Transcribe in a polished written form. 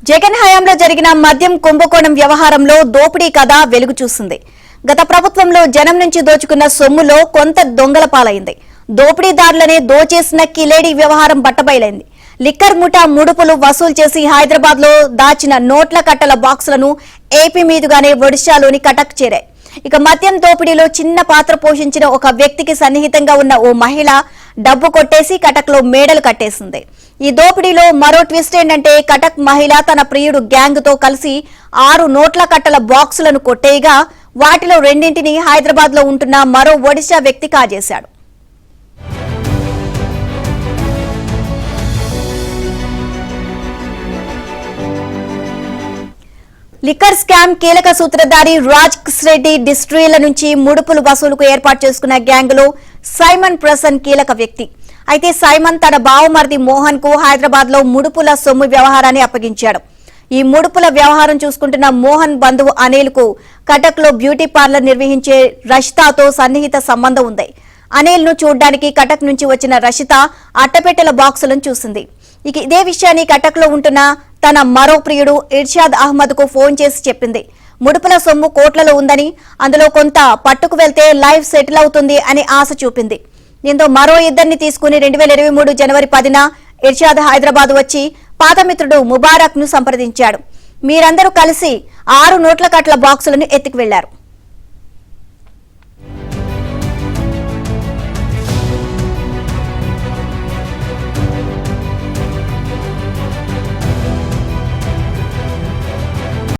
జగన్ హయాంలో జరిగిన మద్యం కుంభకోణం వ్యవహారంలో దోపిడీ కథ వెలుగు చూసింది. గత ప్రభుత్వంలో జనం నుంచి దోచుకున్న సొమ్ములో కొంత దొంగల పాలైంది. దోపిడీదారులనే దోచేసిన కిలేడి వ్యవహారం బట్టబయలైంది. లిక్కర్ ముఠా ముడుపులు వసూలు చేసి హైదరాబాద్ లో దాచిన నోట్ల కట్టల బాక్సులను ఏపీ మీదుగానే ఒడిశాలోని కటక్ చేరాయి. ఇక మద్యం దోపిడీలో చిన్న పాత్ర పోషించిన ఒక వ్యక్తికి సన్నిహితంగా ఉన్న ఓ మహిళ డబ్బు కొట్టేసి కటక్ లో మేడలు కట్టేసింది. ఈ దోపిడీలో మరో ట్విస్ట్ ఏంటంటే కటక్ మహిళ తన ప్రియుడు గ్యాంగ్ తో కలిసి 6 నోట్ల కట్టల బాక్సులను కొట్టేయగా వాటిలో 2ంటిని హైదరాబాద్ లో ఉంటున్న మరో ఒడిశా వ్యక్తి కాజేశాడు. లిక్కర్ స్కామ్ కీలక సూత్రధారి రాజ్ రెడ్డి డిస్ట్రీల నుంచి ముడుపులు వసూలుకు ఏర్పాటు చేసుకున్న గ్యాంగ్ లో సైమన్ ప్రసన్ కీలక వ్యక్తి. అయితే సైమన్ తన బావమరిది మోహన్ కు హైదరాబాద్ లో ముడుపుల సొమ్ము వ్యవహారాన్ని అప్పగించాడు. ఈ ముడుపుల వ్యవహారం చూసుకుంటున్న మోహన్ బంధువు అనిల్ కు కటక్ లో బ్యూటీ పార్లర్ నిర్వహించే రషితాతో సన్నిహిత సంబంధం ఉంది. అనిల్ ను చూడ్డానికి కటక్ నుంచి వచ్చిన రషిత అట్టపెట్టెల బాక్సులను చూసింది. ఇక ఇదే విషయాన్ని కటక్ లో ఉంటున్న తన మరో ప్రియుడు ఇర్షాద్ అహ్మద్ కు ఫోన్ చేసి చెప్పింది. ముడుపుల సొమ్ము కోట్లలో ఉందని, అందులో కొంత పట్టుకు వెళ్తే లైఫ్ సెటిల్ అవుతుంది అని ఆశ చూపింది. దీంతో మరో ఇద్దరిని తీసుకుని 2023 జనవరి 10న ఇర్షాద్ హైదరాబాద్ వచ్చి పాత మిత్రుడు ముబారక్ ను సంప్రదించాడు. మీరందరూ కలిసి 6 నోట్ల కట్ల బాక్సులను ఎత్తుకు వెళ్లారు.